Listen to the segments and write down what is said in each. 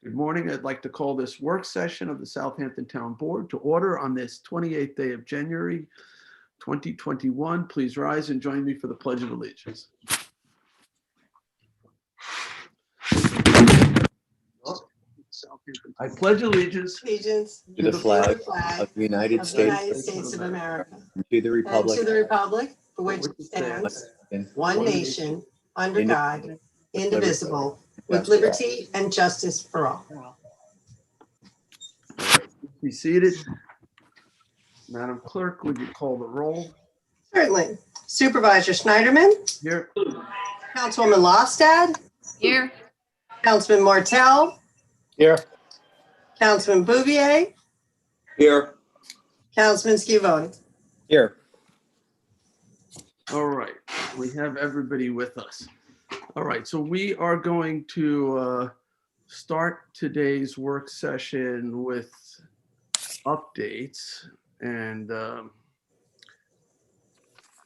Good morning. I'd like to call this work session of the Southampton Town Board to order on this 28th day of January, 2021. Please rise and join me for the Pledge of Allegiance. I pledge allegiance Allegiance to the flag of the United of the States United States of America and to the and republic to the republic for which it stands, one nation, under God, indivisible, with liberty and justice for all. Be seated. Madam Clerk, would you call the roll? Certainly. Supervisor Schneiderman, Here. Councilwoman Lostad, Here. Councilman Martell, Here. Councilman Bouvier, Here. Councilman Scivone. Here. All right, we have everybody with us. All right, so we are going to start today's work session with updates, and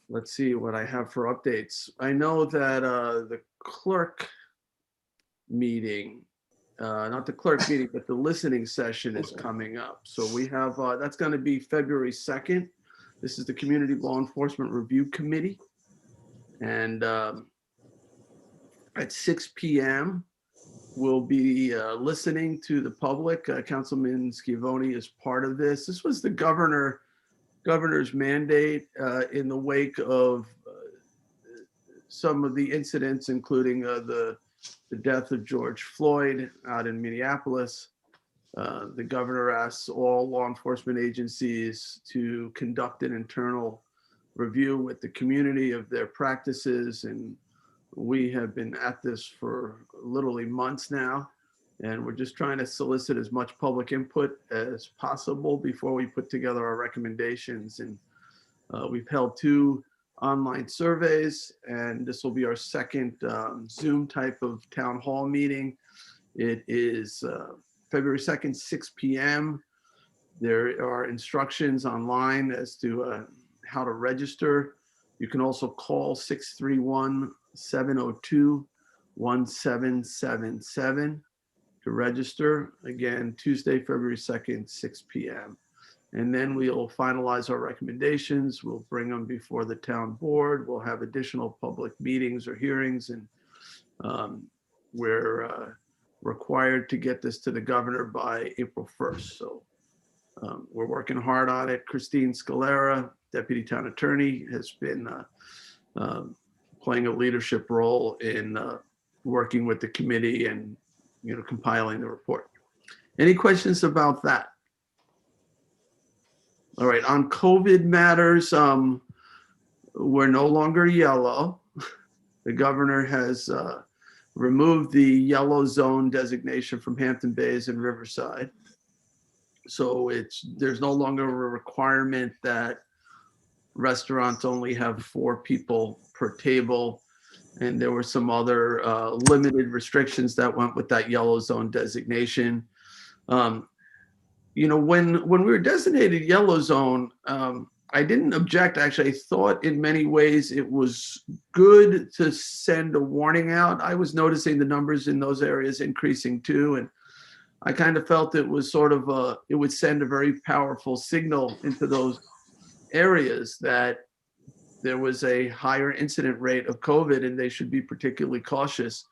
let's see what I have for updates. I know that the clerk meeting, not the clerk meeting, but the listening session is coming up. So we have, that's going to be February 2nd. This is the Community Law Enforcement Review Committee. And at 6 p.m., we'll be listening to the public. Councilman Scivone is part of this. This was the governor's mandate in the wake of some of the incidents, including the death of George Floyd out in Minneapolis. The governor asks all law enforcement agencies to conduct an internal review with the community of their practices, and we have been at this for literally months now, and we're just trying to solicit as much public input as possible before we put together our recommendations. And we've held 2 online surveys, and this will be our second Zoom type of town hall meeting. It is February 2nd, 6 p.m. There are instructions online as to how to register. You can also call 631-702-1777 to register. Again, Tuesday, February 2nd, 6 p.m. And then we'll finalize our recommendations. We'll bring them before the town board. We'll have additional public meetings or hearings, and we're required to get this to the governor by April 1st. So we're working hard on it. Christine Scalera, Deputy Town Attorney, has been playing a leadership role in working with the committee and, compiling the report. Any questions about that? All right, on COVID matters, we're no longer yellow. The governor has removed the yellow zone designation from Hampton Bays and Riverside. So there's no longer a requirement that restaurants only have 4 people per table. And there were some other limited restrictions that went with that yellow zone designation. When we were designated yellow zone, I didn't object. Actually, I thought in many ways it was good to send a warning out. I was noticing the numbers in those areas increasing too. And I kind of felt it was it would send a very powerful signal into those areas that there was a higher incident rate of COVID and they should be particularly cautious.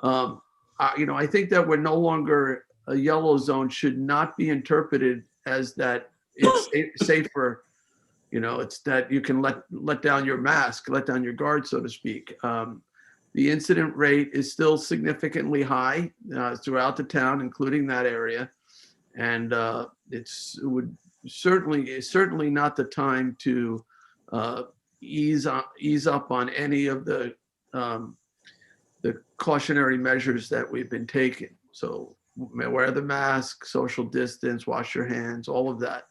I think that we're no longer a yellow zone should not be interpreted as that it's safer. It's that you can let down your mask, let down your guard, so to speak. The incident rate is still significantly high throughout the town, including that area. And it's certainly not the time to ease up on any of the cautionary measures that we've been taking. So wear the mask, social distance, wash your hands, all of that.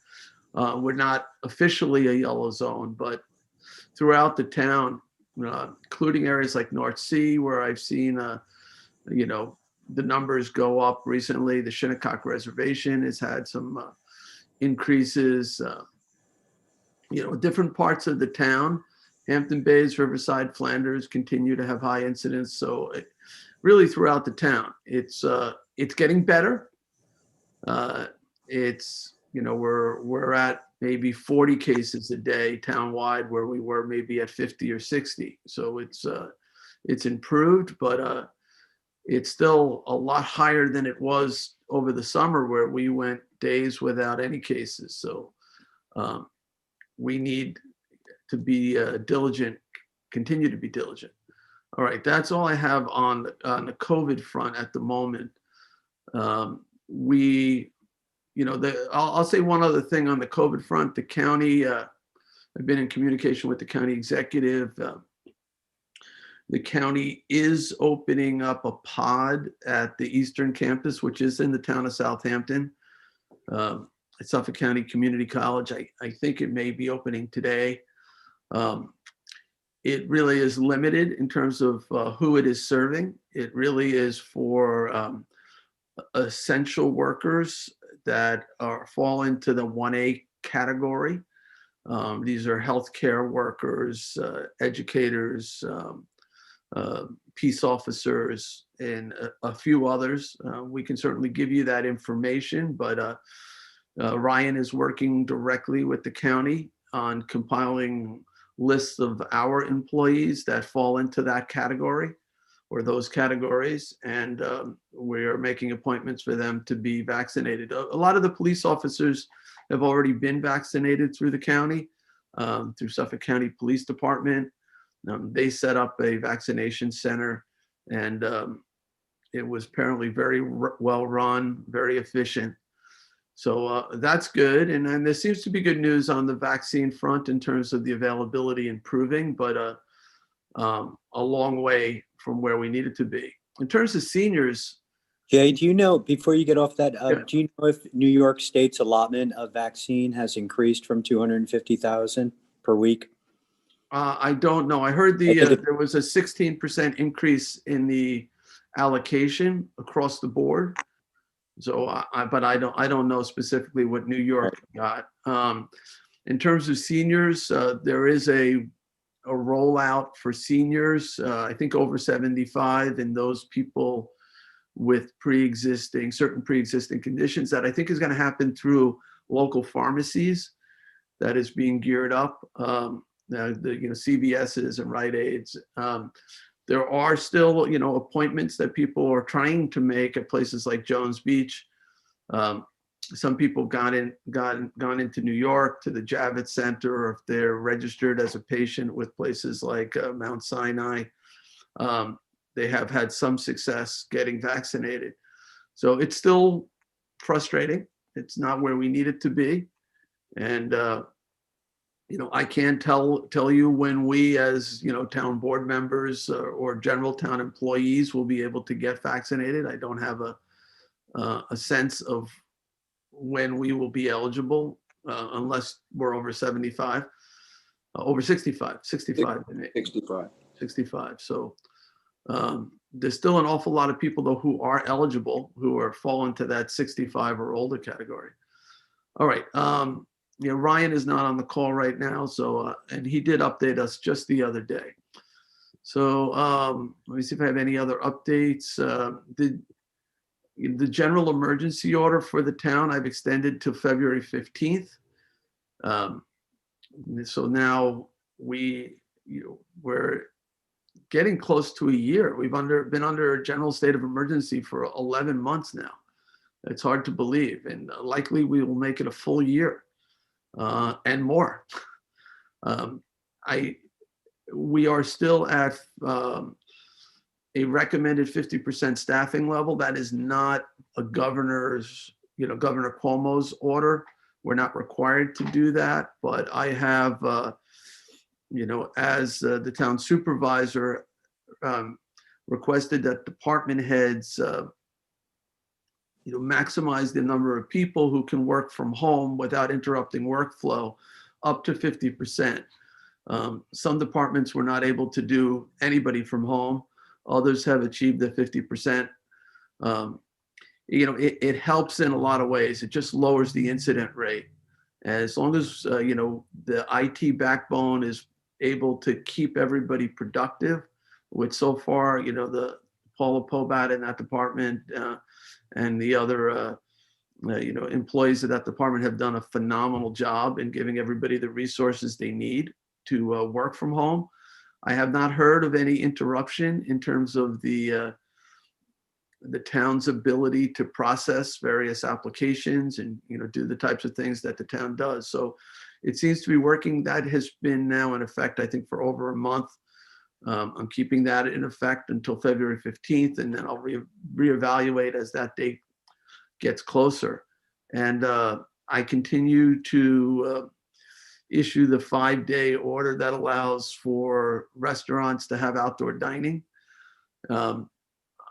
We're not officially a yellow zone, but throughout the town, including areas like North Sea, where I've seen, the numbers go up recently. The Shinnecock Reservation has had some increases. Different parts of the town, Hampton Bays, Riverside, Flanders continue to have high incidents. So really throughout the town. It's getting better. We're at maybe 40 cases a day townwide, where we were maybe at 50 or 60. So it's improved, but it's still a lot higher than it was over the summer, where we went days without any cases. So we need to be diligent, continue to be diligent. All right, that's all I have on the COVID front at the moment. I'll say one other thing on the COVID front. The county, I've been in communication with the county executive. The county is opening up a pod at the Eastern Campus, which is in the town of Southampton, at Suffolk County Community College. I think it may be opening today. It really is limited in terms of who it is serving. It really is for essential workers that fall into the 1A category. These are healthcare workers, educators, peace officers, and a few others. We can certainly give you that information, but Ryan is working directly with the county on compiling lists of our employees that fall into that category or those categories, and we are making appointments for them to be vaccinated. A lot of the police officers have already been vaccinated through the county, through Suffolk County Police Department. They set up a vaccination center, and it was apparently very well run, very efficient. So that's good. And there seems to be good news on the vaccine front in terms of the availability improving, but a long way from where we need it to be. In terms of seniors. Jay, do you know, before you get off that, Yeah. do you know if New York State's allotment of vaccine has increased from 250,000 per week? I don't know. I heard there was a 16% increase in the allocation across the board. So, but I don't know specifically what New York got. In terms of seniors, there is a rollout for seniors. I think over 75, and those people with certain pre-existing conditions, that I think is going to happen through local pharmacies. That is being geared up. CVS's and Rite Aids. There are still, appointments that people are trying to make at places like Jones Beach. Some people gone into New York to the Javits Center, or if they're registered as a patient with places like Mount Sinai, they have had some success getting vaccinated. So it's still frustrating. It's not where we need it to be. And, I can't tell you when we, as town board members or general town employees, will be able to get vaccinated. I don't have a sense of when we will be eligible, unless we're over 65, over 65. 65. So there's still an awful lot of people, though, who are eligible, who are fall into that 65 or older category. All right. Ryan is not on the call right now, so and he did update us just the other day. So let me see if I have any other updates. The general emergency order for the town I've extended to February 15th. So now we're getting close to a year. We've been under a general state of emergency for 11 months now. It's hard to believe, and likely we will make it a full year. And more. We are still at a recommended 50% staffing level. That is not a Governor Cuomo's order. We're not required to do that, but I have, as the town supervisor, requested that department heads maximize the number of people who can work from home without interrupting workflow up to 50%. Some departments were not able to do anybody from home. Others have achieved the 50%. It helps in a lot of ways. It just lowers the incident rate. As long as, the IT backbone is able to keep everybody productive, which so far, the Paula Pobat in that department and the other employees of that department have done a phenomenal job in giving everybody the resources they need to work from home. I have not heard of any interruption in terms of the town's ability to process various applications and do the types of things that the town does. So it seems to be working. That has been now in effect, I think, for over a month. I'm keeping that in effect until February 15th, and then I'll reevaluate as that date gets closer. And I continue to issue the 5-day order that allows for restaurants to have outdoor dining.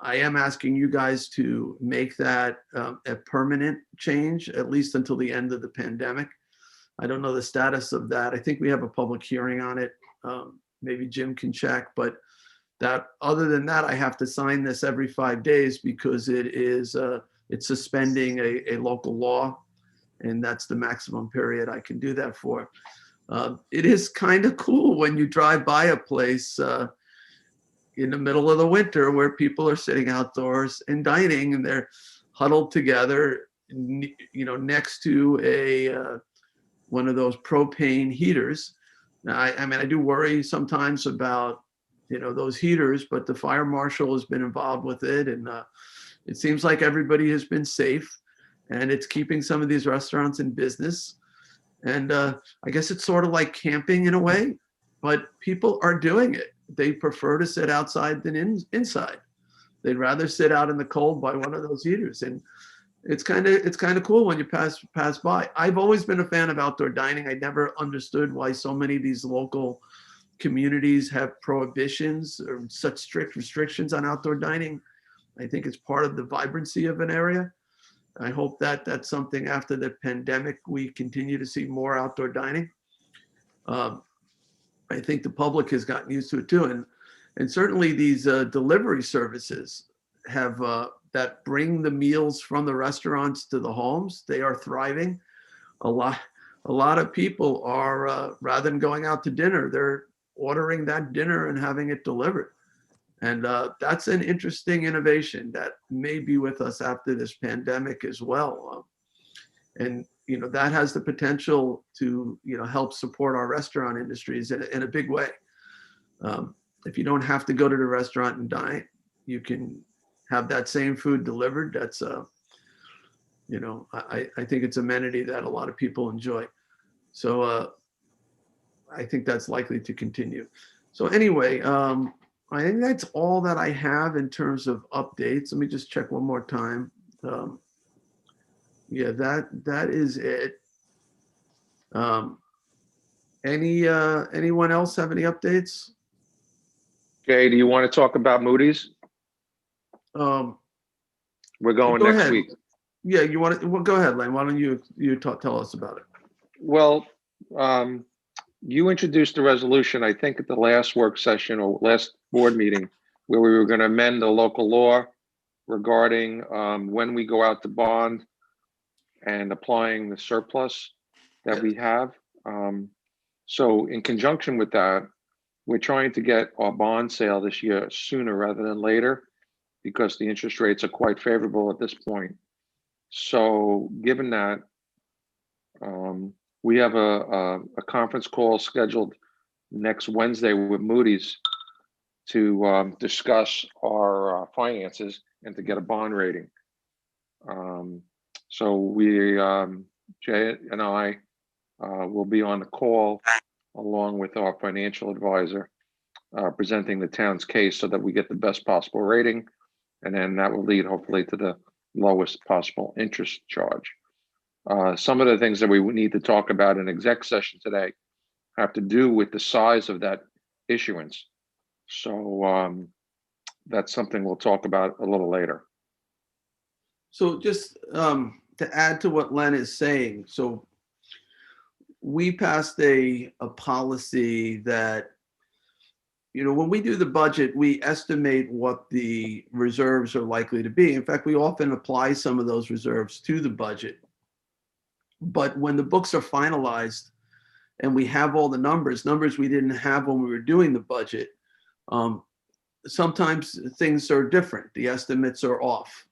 I am asking you guys to make that a permanent change, at least until the end of the pandemic. I don't know the status of that. I think we have a public hearing on it. Maybe Jim can check, but that other than that, I have to sign this every 5 days because it's suspending a local law, and that's the maximum period I can do that for. It is kind of cool when you drive by a place in the middle of the winter where people are sitting outdoors and dining, and they're huddled together, next to one of those propane heaters. Now, I mean, I do worry sometimes about, those heaters, but the fire marshal has been involved with it, and it seems like everybody has been safe, and it's keeping some of these restaurants in business. And I guess it's sort of like camping in a way, but people are doing it. They prefer to sit outside than inside. They'd rather sit out in the cold by one of those heaters. And it's kind of cool when you pass by. I've always been a fan of outdoor dining. I never understood why so many of these local communities have prohibitions or such strict restrictions on outdoor dining. I think it's part of the vibrancy of an area. I hope that that's something after the pandemic, we continue to see more outdoor dining. I think the public has gotten used to it too. And certainly these delivery services have that bring the meals from the restaurants to the homes. They are thriving. A lot of people are, rather than going out to dinner, they're ordering that dinner and having it delivered. And that's an interesting innovation that may be with us after this pandemic as well. And that has the potential to help support our restaurant industries in a big way. If you don't have to go to the restaurant and dine, you can have that same food delivered. That's I think it's amenity that a lot of people enjoy. So I think that's likely to continue. So anyway, I think that's all that I have in terms of updates. Let me just check one more time. Yeah, that is it. Anyone else have any updates? Jay, do you want to talk about Moodys? We're going go next ahead. week. Yeah, you want to? Well, go ahead, Len. Why don't you tell us about it? Well, you introduced the resolution, I think, at the last work session or last board meeting, where we were going to amend the local law regarding when we go out to bond and applying the surplus that we have. So in conjunction with that, we're trying to get our bond sale this year sooner rather than later, because the interest rates are quite favorable at this point. So given that, we have a conference call scheduled next Wednesday with Moodys to discuss our finances and to get a bond rating. So we, Jay and I, will be on the call along with our financial advisor, presenting the town's case so that we get the best possible rating. And then that will lead hopefully to the lowest possible interest charge. Some of the things that we need to talk about in exec session today have to do with the size of that issuance. So that's something we'll talk about a little later. So just to add to what Len is saying, so we passed a policy that, when we do the budget, we estimate what the reserves are likely to be. In fact, we often apply some of those reserves to the budget. But when the books are finalized and we have all the numbers we didn't have when we were doing the budget, sometimes things are different. The estimates are off.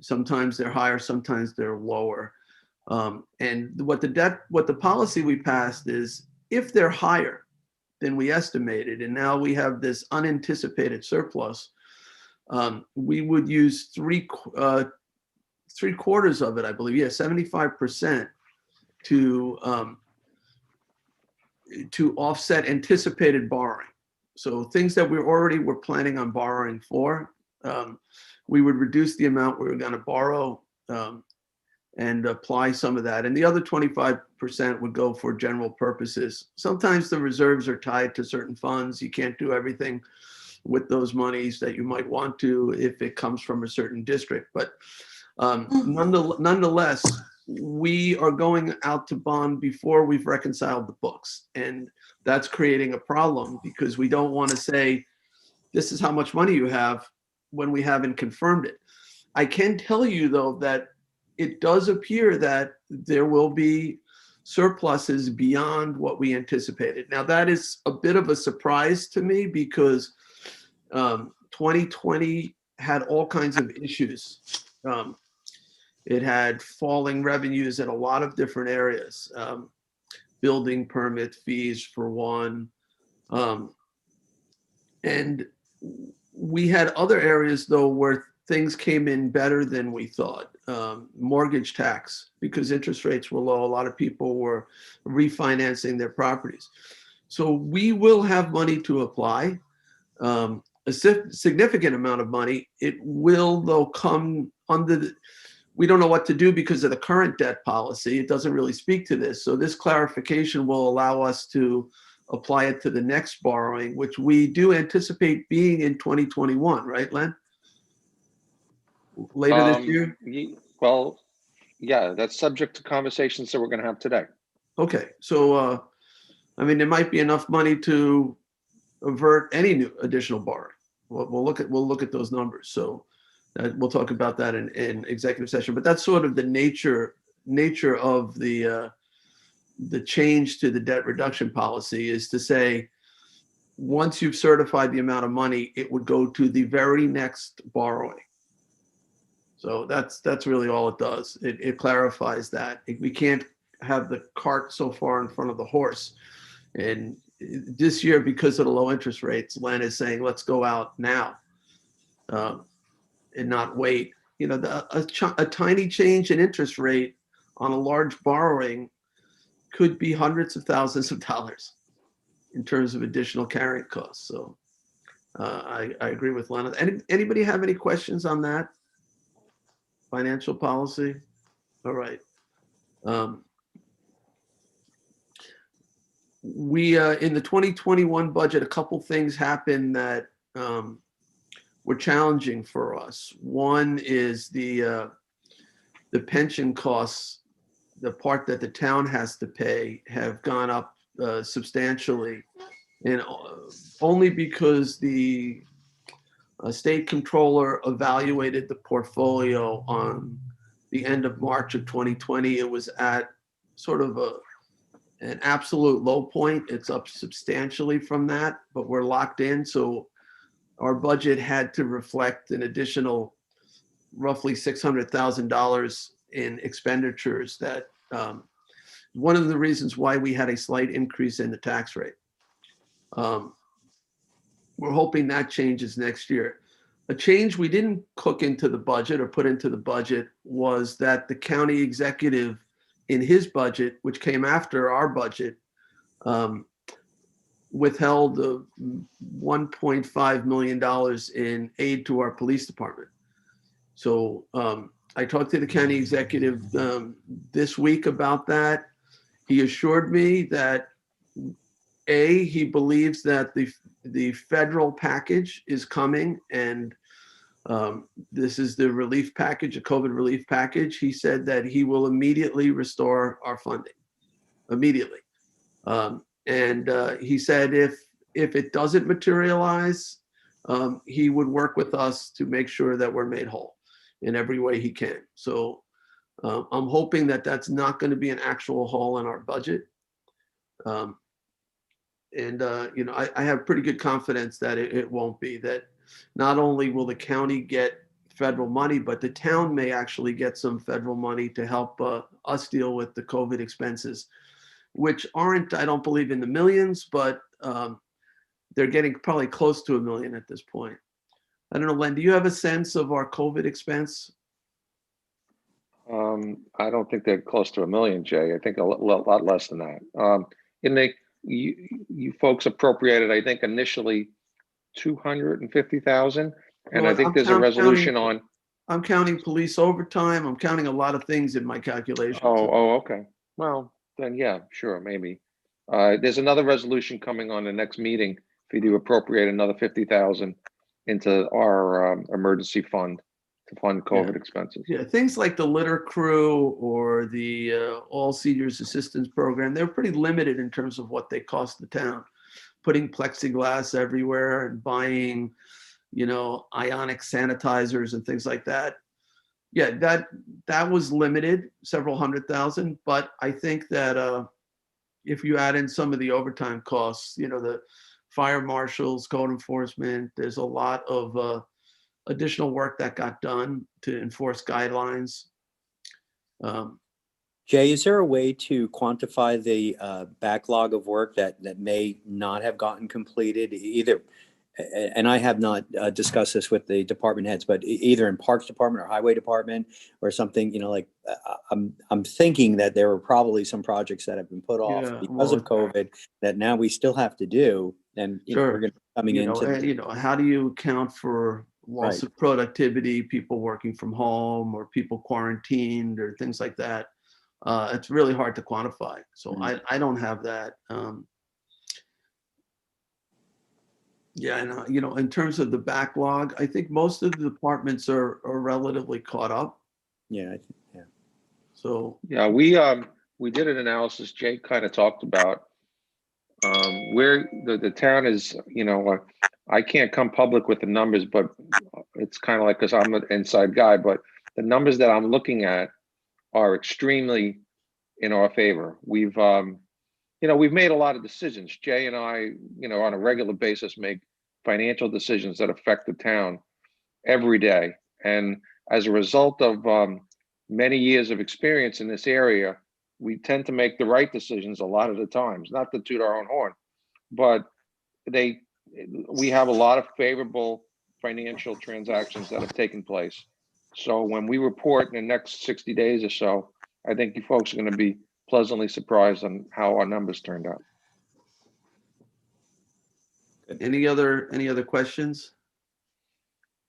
Sometimes they're higher, sometimes they're lower. And what the policy we passed is if they're higher than we estimated, and now we have this unanticipated surplus, we would use three quarters of it, I believe, 75% to offset anticipated borrowing. So things that we already were planning on borrowing for, we would reduce the amount we were going to borrow and apply some of that. And the other 25% would go for general purposes. Sometimes the reserves are tied to certain funds. You can't do everything with those monies that you might want to if it comes from a certain district. But nonetheless, we are going out to bond before we've reconciled the books. And that's creating a problem because we don't want to say, this is how much money you have when we haven't confirmed it. I can tell you, though, that it does appear that there will be surpluses beyond what we anticipated. Now, that is a bit of a surprise to me because 2020 had all kinds of issues. It had falling revenues in a lot of different areas, building permit fees for one. And we had other areas, though, where things came in better than we thought. Mortgage tax, because interest rates were low, a lot of people were refinancing their properties. So we will have money to apply, a significant amount of money. It will, though, come under the, we don't know what to do because of the current debt policy. It doesn't really speak to this. So this clarification will allow us to apply it to the next borrowing, which we do anticipate being in 2021, right, Len? Later this year? Well, yeah, that's subject to conversations that we're going to have today. Okay, so I mean, there might be enough money to avert any new additional borrowing. We'll look at those numbers. So we'll talk about that in executive session. But that's sort of the nature of the change to the debt reduction policy, is to say, once you've certified the amount of money, it would go to the very next borrowing. So that's really all it does. It clarifies that. We can't have the cart so far in front of the horse. And this year, because of the low interest rates, Len is saying, let's go out now and not wait. You know, a tiny change in interest rate on a large borrowing could be hundreds of thousands of dollars in terms of additional carrying costs. So I agree with Len. Anybody have any questions on that? Financial policy? All right. We in the 2021 budget, a couple things happened that were challenging for us. One is the pension costs, the part that the town has to pay, have gone up substantially, and only because the state controller evaluated the portfolio on the end of March of 2020. It was at sort of an absolute low point. It's up substantially from that, but we're locked in. So our budget had to reflect an additional roughly $600,000 in expenditures. That one of the reasons why we had a slight increase in the tax rate. We're hoping that changes next year. A change we didn't cook into the budget or put into the budget was that the county executive, in his budget, which came after our budget, withheld $1.5 million in aid to our police department. So I talked to the county executive this week about that. He assured me that he believes that the federal package is coming, and this is the relief package, a COVID relief package. He said that he will immediately restore our funding, immediately. And he said if it doesn't materialize, he would work with us to make sure that we're made whole in every way he can. So I'm hoping that that's not going to be an actual hole in our budget. And, I have pretty good confidence that it won't be. That not only will the county get federal money, but the town may actually get some federal money to help us deal with the COVID expenses, which aren't, I don't believe, in the millions, but they're getting probably close to $1 million at this point. I don't know, Len, do you have a sense of our COVID expense? I don't think they're close to $1 million, Jay. I think a lot less than that. You folks appropriated, I think, initially 250,000, and Well, I think there's a resolution on. I'm counting police overtime. I'm counting a lot of things in my calculations. Okay. Well, then, yeah, sure, maybe. There's another resolution coming on the next meeting for you to appropriate another 50,000 into our emergency fund to fund COVID expenses. Yeah, things like the litter crew or the all seniors assistance program, they're pretty limited in terms of what they cost the town. Putting plexiglass everywhere and buying, ionic sanitizers and things like that. Yeah, that was limited, several $100,000. But I think that if you add in some of the overtime costs, the fire marshals, code enforcement, there's a lot of additional work that got done to enforce guidelines. Jay, is there a way to quantify the backlog of work that may not have gotten completed either? And I have not discussed this with the department heads, but either in Parks Department or Highway Department or something, I'm thinking that there were probably some projects that have been put off because of COVID that now we still have to do. And we're going to be coming into, how do you account for loss of productivity, people working from home or people quarantined or things like that? It's really hard to quantify. So I don't have that. And in terms of the backlog, I think most of the departments are relatively caught up. Yeah. So yeah, we did an analysis. Jay kind of talked about where the town is. I can't come public with the numbers, but it's kind of like, because I'm an inside guy, but the numbers that I'm looking at are extremely in our favor. We've made a lot of decisions. Jay and I, on a regular basis, make financial decisions that affect the town every day. And as a result of many years of experience in this area, we tend to make the right decisions a lot of the times, not to toot our own horn, but we have a lot of favorable financial transactions that have taken place. So when we report in the next 60 days or so, I think you folks are going to be pleasantly surprised on how our numbers turned out. any other questions?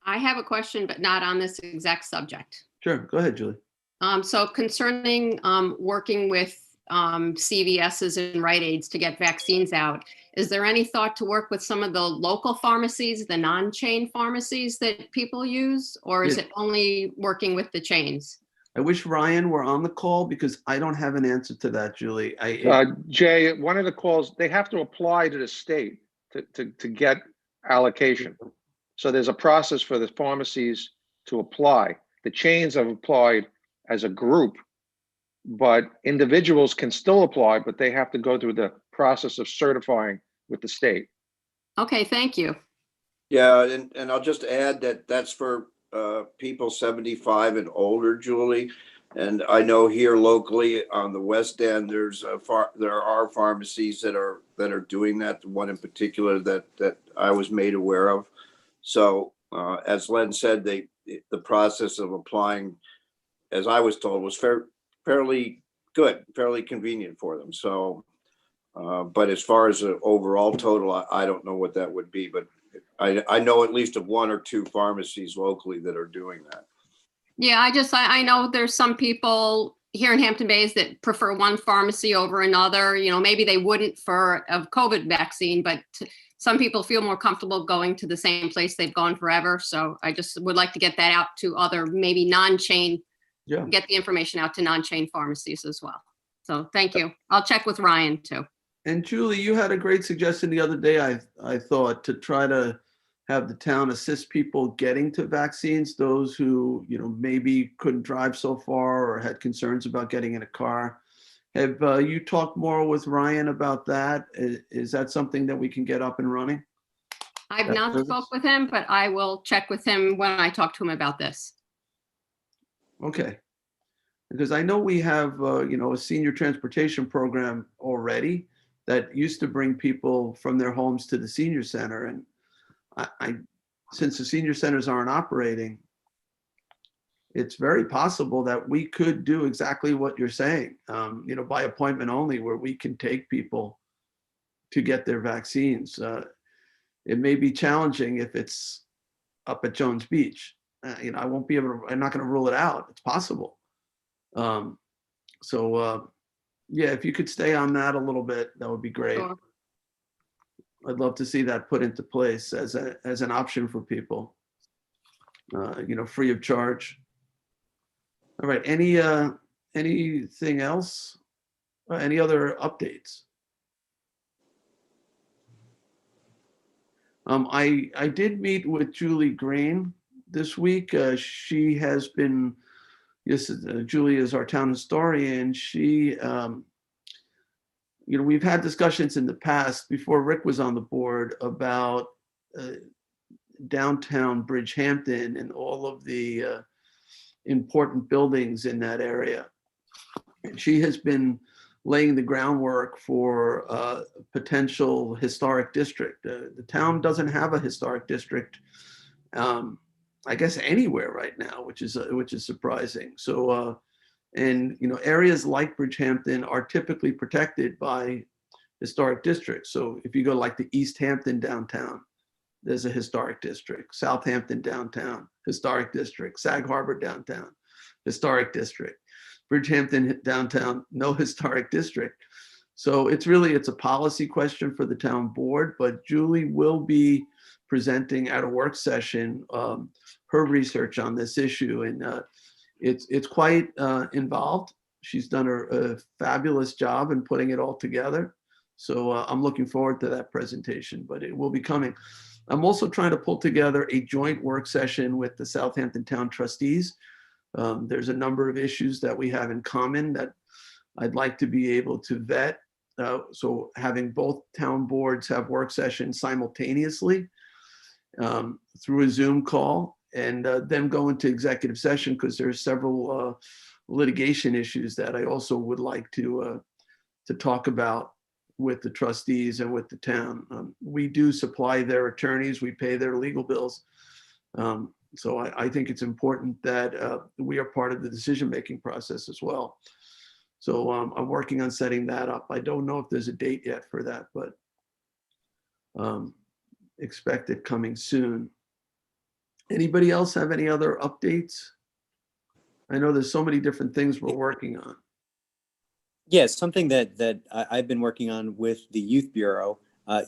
I have a question, but not on this exact subject. Sure, go ahead, Julie. So concerning working with CVS's and Rite Aids to get vaccines out, is there any thought to work with some of the local pharmacies, the non-chain pharmacies that people use, or is it only working with the chains? I wish Ryan were on the call because I don't have an answer to that, Julie. Jay, one of the calls, they have to apply to the state to get allocation. So there's a process for the pharmacies to apply. The chains have applied as a group, but individuals can still apply, but they have to go through the process of certifying with the state. Okay, thank you. Yeah, and I'll just add that that's for people 75 and older, Julie. And I know here locally on the West End, there are pharmacies that are doing that. The one in particular that I was made aware of. So as Len said, the process of applying, as I was told, was fairly good, fairly convenient for them. So, but as far as the overall total, I don't know what that would be, but I know at least of one or two pharmacies locally that are doing that. Yeah, I know there's some people here in Hampton Bays that prefer one pharmacy over another. Maybe they wouldn't for a COVID vaccine, but some people feel more comfortable going to the same place they've gone forever. So I just would like to get that out to other maybe non-chain, get the information out to non-chain pharmacies as well. So thank you. I'll check with Ryan too. And Julie, you had a great suggestion the other day, I thought, to try to have the town assist people getting to vaccines, those who, maybe couldn't drive so far or had concerns about getting in a car. Have you talked more with Ryan about that? Is that something that we can get up and running? I've That not service? spoke with him, but I will check with him when I talk to him about this. Okay. Because I know we have, a senior transportation program already that used to bring people from their homes to the senior center. And since the senior centers aren't operating, it's very possible that we could do exactly what you're saying, by appointment only, where we can take people to get their vaccines. It may be challenging if it's up at Jones Beach. I won't be able to, I'm not going to rule it out. It's possible. Yeah, if you could stay on that a little bit, that would be great. Sure. I'd love to see that put into place as an option for people, free of charge. All right, anything else? Any other updates? I did meet with Julie Green this week. She has been, yes, Julie is our town historian. She, we've had discussions in the past before Rick was on the board about downtown Bridgehampton and all of the important buildings in that area. And she has been laying the groundwork for a potential historic district. The town doesn't have a historic district, I guess, anywhere right now, which is surprising. So, areas like Bridgehampton are typically protected by historic districts. So if you go like the East Hampton downtown, there's a historic district. Southampton downtown, historic district. Sag Harbor downtown, historic district. Bridgehampton downtown, no historic district. So it's a policy question for the town board, but Julie will be presenting at a work session her research on this issue. And it's quite involved. She's done a fabulous job in putting it all together. So I'm looking forward to that presentation, but it will be coming. I'm also trying to pull together a joint work session with the Southampton Town trustees. There's a number of issues that we have in common that I'd like to be able to vet. So having both town boards have work sessions simultaneously through a Zoom call, and then go into executive session, because there's several litigation issues that I also would like to talk about with the trustees and with the town. We do supply their attorneys, we pay their legal bills. So I think it's important that we are part of the decision-making process as well. So I'm working on setting that up. I don't know if there's a date yet for that, but expect it coming soon. Anybody else have any other updates? I know there's so many different things we're working on. Yes, something that I've been working on with the Youth Bureau,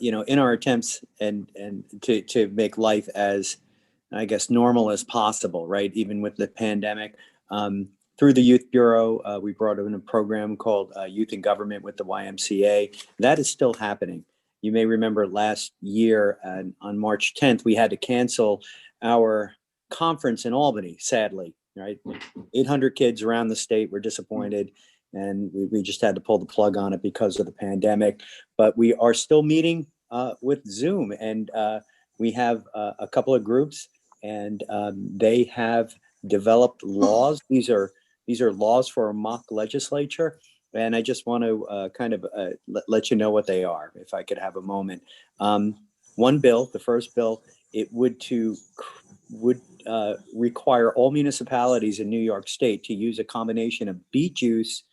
in our attempts and to make life as, I guess, normal as possible, right? Even with the pandemic. Through the Youth Bureau, we brought in a program called Youth in Government with the YMCA. That is still happening. You may remember last year on March 10th, we had to cancel our conference in Albany, sadly, right? 800 kids around the state were disappointed, and we just had to pull the plug on it because of the pandemic. But we are still meeting with Zoom, and we have a couple of groups, and they have developed laws. These are laws for a mock legislature. And I just want to let you know what they are, if I could have a moment. One bill, the first bill, it would require all municipalities in New York State to use a combination of beet juice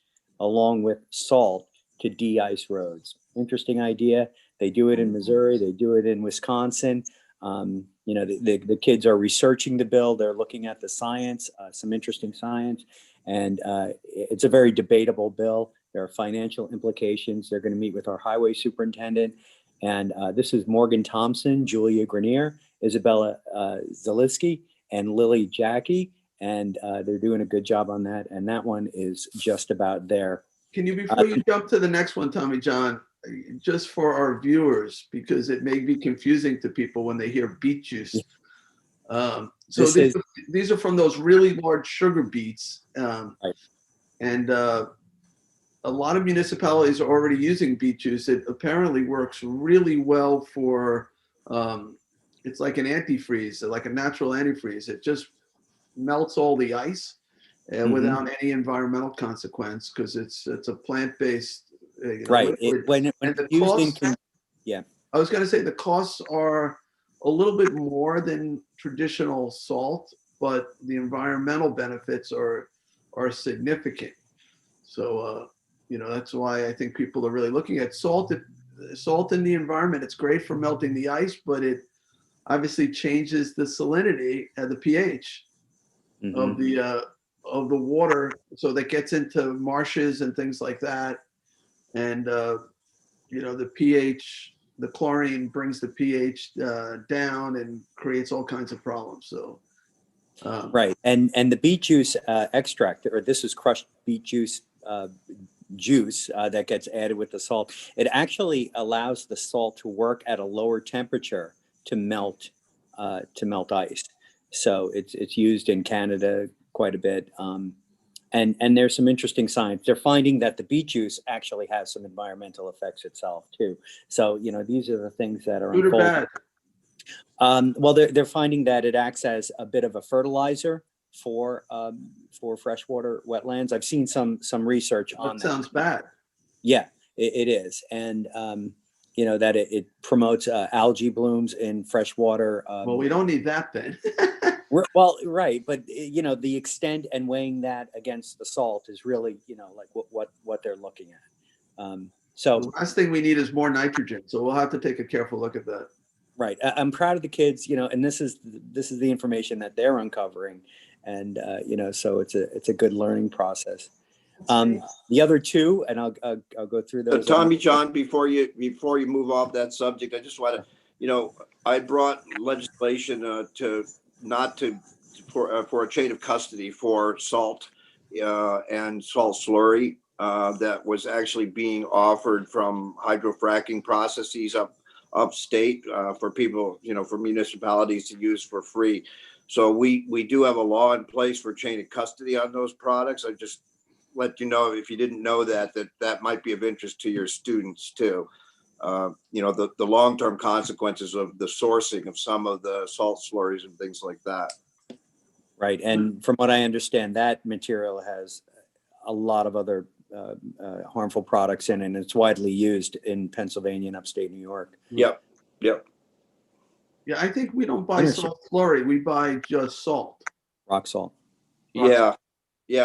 along with salt to de-ice roads. Interesting idea. They do it in Missouri. They do it in Wisconsin. The kids are researching the bill. They're looking at the science, some interesting science. And it's a very debatable bill. There are financial implications. They're going to meet with our highway superintendent. And this is Morgan Thompson, Julia Grenier, Isabella Zalitsky, and Lily Jackie. And they're doing a good job on that. And that one is just about there. Can you, before you jump to the next one, Tommy John, just for our viewers, because it may be confusing to people when they hear beet juice. So these are from those really large sugar beets. Right. And a lot of municipalities are already using beet juice. It apparently works really well for, it's like an antifreeze, like a natural antifreeze. It just melts all the ice without any environmental consequence because it's a plant-based Right. liquid. When And the it's used in, costs, yeah. I was going to say the costs are a little bit more than traditional salt, but the environmental benefits are significant. So, that's why I think people are really looking at salt. Salt in the environment, it's great for melting the ice, but it obviously changes the salinity and the pH of the water, so that gets into marshes and things like that. And the pH, the chlorine brings the pH down and creates all kinds of problems. So Right. And the beet juice extract, or this is crushed beet juice that gets added with the salt. It actually allows the salt to work at a lower temperature to melt ice. So it's used in Canada quite a bit. And there's some interesting science. They're finding that the beet juice actually has some environmental effects itself too. So, these are the things that are good or unfolding. bad? Well, they're finding that it acts as a bit of a fertilizer for freshwater wetlands. I've seen some research on That that. sounds bad. Yeah, it is, and that it promotes algae blooms in freshwater. Well, we don't need that then. Well, right, but the extent and weighing that against the salt is really like what they're looking at. So The last thing we need is more nitrogen. So we'll have to take a careful look at that. right, I'm proud of the kids, and this is the information that they're uncovering, and so it's a good learning process. The other two, and I'll go through those. Tommy John, before you move off that subject, I just want to, I brought legislation for a chain of custody for salt and salt slurry that was actually being offered from hydrofracking processes upstate for people, for municipalities to use for free. So we do have a law in place for chain of custody on those products. I just let you know, if you didn't know that might be of interest to your students too. The long-term consequences of the sourcing of some of the salt slurries and things like that. Right, and from what I understand, that material has a lot of other harmful products in it, and it's widely used in Pennsylvania and upstate New York. Yep. Yeah, I think we don't buy salt slurry. We buy just salt. Rock salt. Yeah.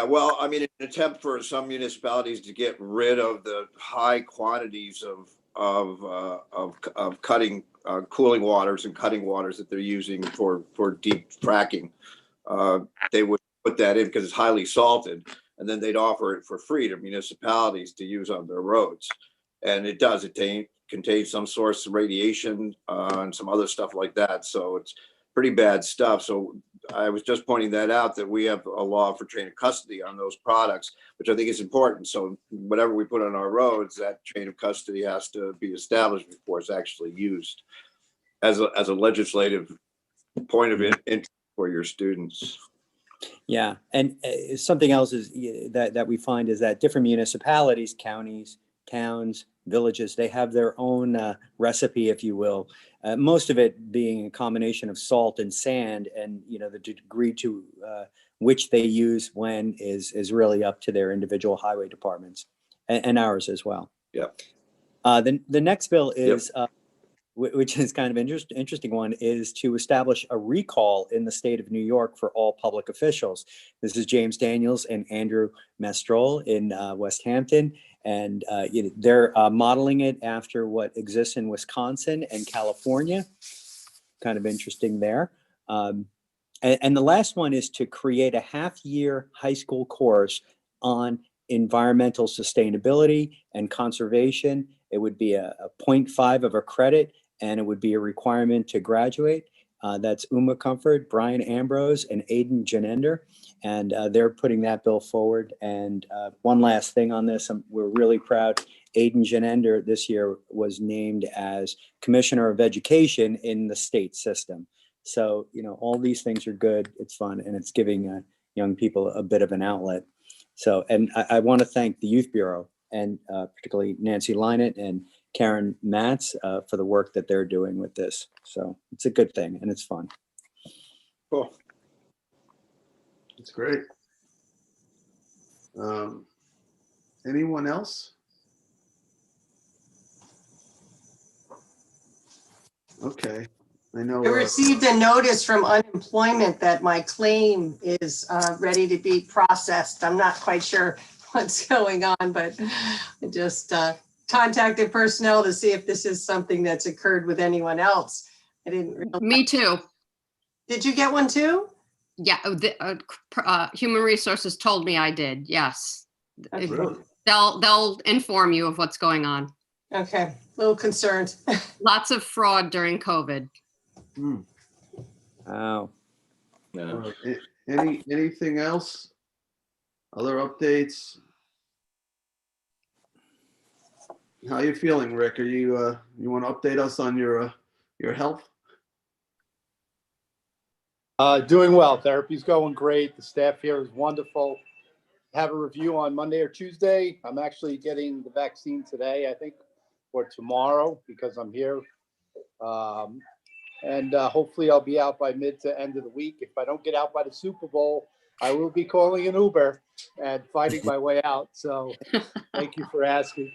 Well, I mean, an attempt for some municipalities to get rid of the high quantities of cutting cooling waters and cutting waters that they're using for deep fracking. They would put that in because it's highly salted, and then they'd offer it for free to municipalities to use on their roads. And it does. It contains some source of radiation and some other stuff like that. So it's pretty bad stuff. So I was just pointing that out, that we have a law for chain of custody on those products, which I think is important. So whatever we put on our roads, that chain of custody has to be established before it's actually used as a legislative point of interest for your students. Yeah, and something else is that we find is that different municipalities, counties, towns, villages, they have their own recipe, if you will. Most of it being a combination of salt and sand, and the degree to which they use when is really up to their individual highway departments and ours as well. Yeah. The next bill is. Yep. Which is kind of interesting one, is to establish a recall in the state of New York for all public officials. This is James Daniels and Andrew Mastrol in West Hampton, and they're modeling it after what exists in Wisconsin and California. Kind of interesting there. And the last one is to create a half-year high school course on environmental sustainability and conservation. It would be a 0.5 of a credit, and it would be a requirement to graduate. That's Uma Comfort, Brian Ambrose, and Aiden Genender, and they're putting that bill forward. And one last thing on this, we're really proud. Aiden Genender this year was named as Commissioner of Education in the state system. So, all these things are good. It's fun, and it's giving young people a bit of an outlet. So, and I want to thank the Youth Bureau and particularly Nancy Lynett and Karen Matz for the work that they're doing with this. So it's a good thing and it's fun. Cool. It's great. Anyone else? Okay, I know. I received a notice from unemployment that my claim is ready to be processed. I'm not quite sure what's going on, but I just contacted personnel to see if this is something that's occurred with anyone else. I didn't realize. Me too. Did you get one too? Yeah, Human Resources told me I did. Yes. Okay. Really? They'll inform you of what's going on. Okay, a little concerned. Lots of fraud during COVID. Wow. Anything else? Other updates? How you feeling, Rick? Are you you want to update us on your health? Doing well. Therapy's going great. The staff here is wonderful. Have a review on Monday or Tuesday. I'm actually getting the vaccine today, I think, or tomorrow because I'm here. And hopefully I'll be out by mid to end of the week. If I don't get out by the Super Bowl, I will be calling an Uber and fighting my way out. So thank you for asking.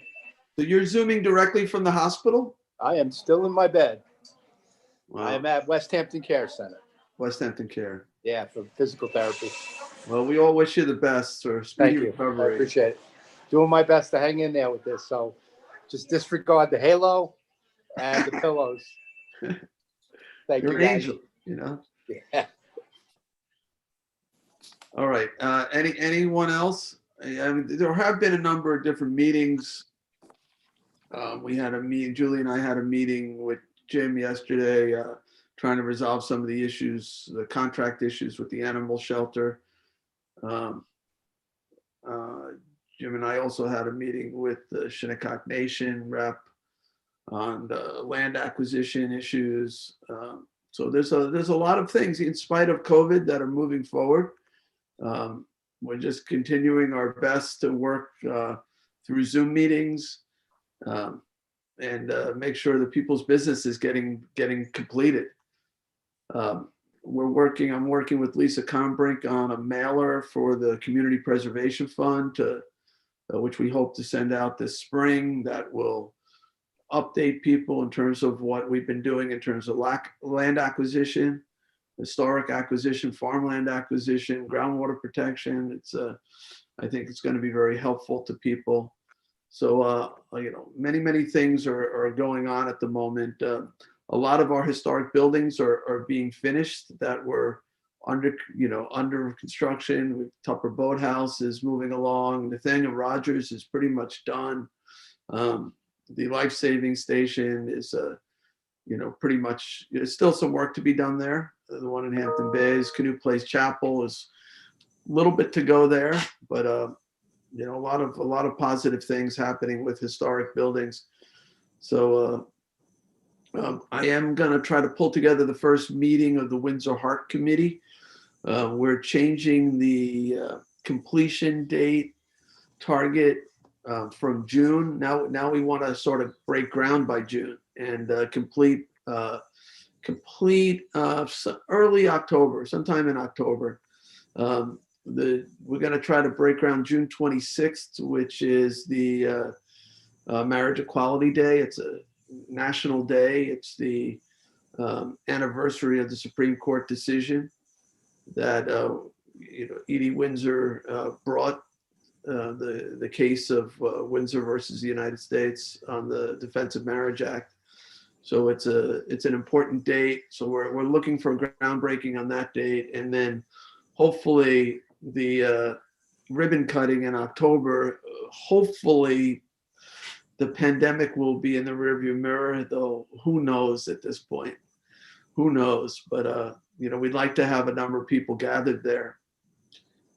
So you're Zooming directly from the hospital? I am still in my bed. Wow. I am at West Hampton Care Center. West Hampton Care. Yeah, for physical therapy. Well, we all wish you the best for Thank speedy you. I recovery. appreciate it. Doing my best to hang in there with this. So just disregard the halo and the pillows. Thank You're you, an guys. angel, you know. Yeah. All right. Anyone else? I mean, there have been a number of different meetings. We had a meeting. Julie and I had a meeting with Jim yesterday, trying to resolve some of the issues, the contract issues with the animal shelter. Jim and I also had a meeting with the Shinnecock Nation rep on the land acquisition issues. So there's a lot of things in spite of COVID that are moving forward. We're just continuing our best to work through Zoom meetings and make sure that people's business is getting completed. I'm working with Lisa Combrink on a mailer for the Community Preservation Fund, which we hope to send out this spring, that will update people in terms of what we've been doing in terms of land acquisition, historic acquisition, farmland acquisition, groundwater protection. I think it's going to be very helpful to people. So, many things are going on at the moment. A lot of our historic buildings are being finished that were under construction. Tupper Boathouse is moving along. Nathaniel Rogers is pretty much done. The life-saving station is, pretty much, there's still some work to be done there. The one in Hampton Bays, Canoe Place Chapel is a little bit to go there, but a lot of positive things happening with historic buildings. So I am going to try to pull together the first meeting of the Windsor Heart Committee. We're changing the completion date target from June. Now we want to sort of break ground by June and complete early October, sometime in October. We're going to try to break ground June 26th, which is the Marriage Equality Day. It's a national day. It's the anniversary of the Supreme Court decision that Edie Windsor brought the case of Windsor versus the United States on the Defense of Marriage Act. So it's an important date. So we're looking for groundbreaking on that date, and then hopefully the ribbon cutting in October. Hopefully the pandemic will be in the rearview mirror, though who knows at this point. Who knows? But we'd like to have a number of people gathered there.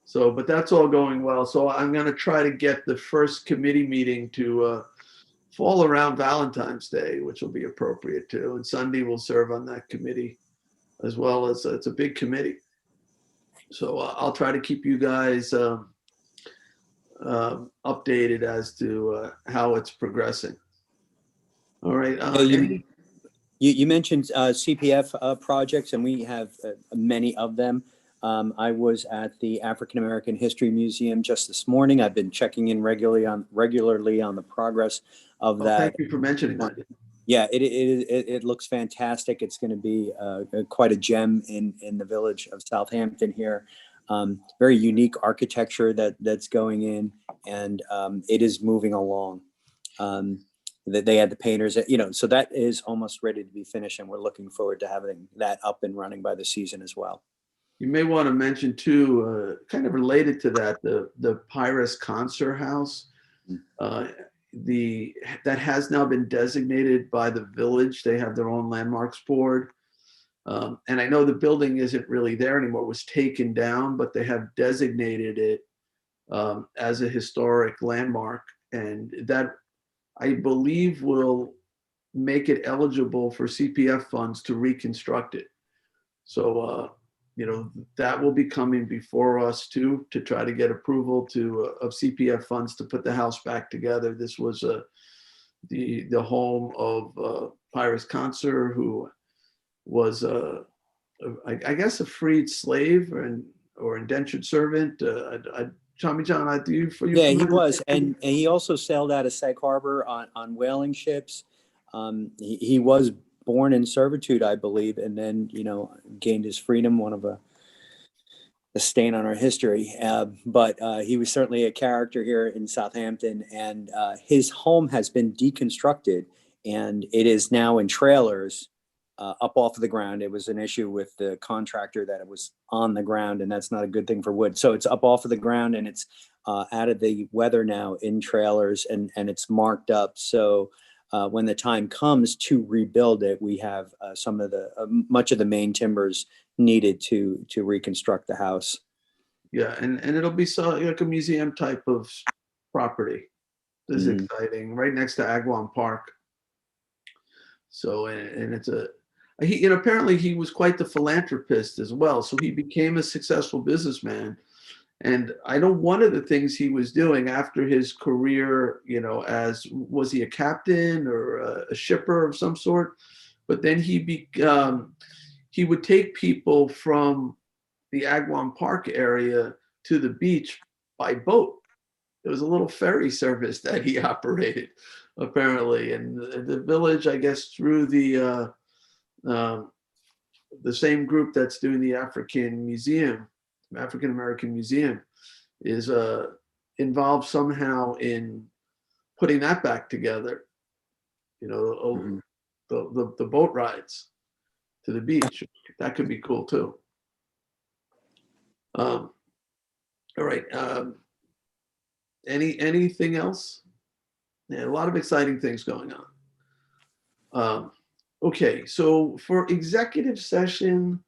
So, but that's all going well. So I'm going to try to get the first committee meeting to fall around Valentine's Day, which will be appropriate too. And Sunday will serve on that committee as well. As it's a big committee. So I'll try to keep you guys updated as to how it's progressing. All right. You mentioned CPF projects, and we have many of them. I was at the African American History Museum just this morning. I've been checking in regularly on the progress of that. Thank you for mentioning that. Yeah, it looks fantastic. It's going to be quite a gem in the village of Southampton here. Very unique architecture that's going in, and it is moving along. That they had the painters, so that is almost ready to be finished, and we're looking forward to having that up and running by the season as well. You may want to mention too, kind of related to that, the Pyrus Concert House. That has now been designated by the village. They have their own landmarks board. And I know the building isn't really there anymore. It was taken down, but they have designated it as a historic landmark. And that, I believe, will make it eligible for CPF funds to reconstruct it. So, that will be coming before us too, to try to get approval of CPF funds to put the house back together. This was the home of Pyrus Concert, who was I guess a freed slave or indentured servant. Tommy John, do you? Yeah, he was, and he also sailed out of Sag Harbor on whaling ships. He was born in servitude, I believe, and then gained his freedom. One of a stain on our history, but he was certainly a character here in Southampton, and his home has been deconstructed, and it is now in trailers up off of the ground. It was an issue with the contractor that it was on the ground, and that's not a good thing for wood. So it's up off of the ground, and it's out of the weather now in trailers, and it's marked up. So when the time comes to rebuild it, we have some of the much of the main timbers needed to reconstruct the house. Yeah, and it'll be like a museum type of property. This is exciting, right next to Agawam Park. So, and it's apparently he was quite the philanthropist as well. So he became a successful businessman. And I know one of the things he was doing after his career, was he a captain or a shipper of some sort? But then he would take people from the Agawam Park area to the beach by boat. There was a little ferry service that he operated, apparently. And the village, I guess, through the same group that's doing the African American Museum, is involved somehow in putting that back together. The boat rides to the beach. That could be cool too. All right. Anything else? Yeah, a lot of exciting things going on. Okay, so for executive session,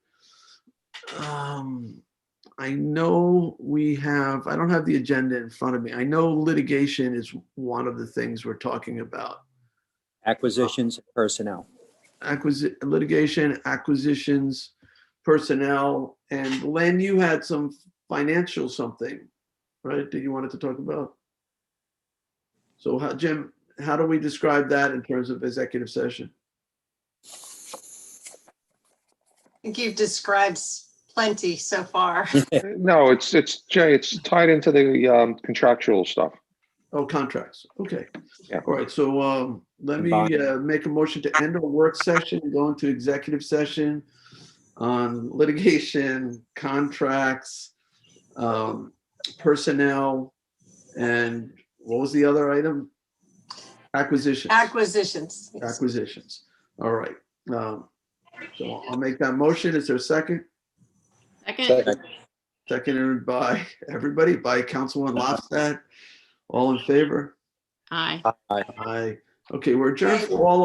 I know I don't have the agenda in front of me. I know litigation is one of the things we're talking about. Acquisitions, personnel. Litigation, acquisitions, personnel, and Len, you had some financial something, right, that you wanted to talk about? So Jim, how do we describe that in terms of executive session? I think you've described plenty so far. No, it's Jay, it's tied into the contractual stuff. Oh, contracts. Okay. Yeah. All right. So let me make a motion to end our work session and go into executive session on litigation, contracts, personnel, and what was the other item? Acquisitions. Acquisitions. Yes. Acquisitions. All right. So I'll make that motion. Is there a second? Second. Seconded by everybody, by Councilwoman Lofstad. All in favor? Aye. Aye. Aye. Okay, we're adjourned for all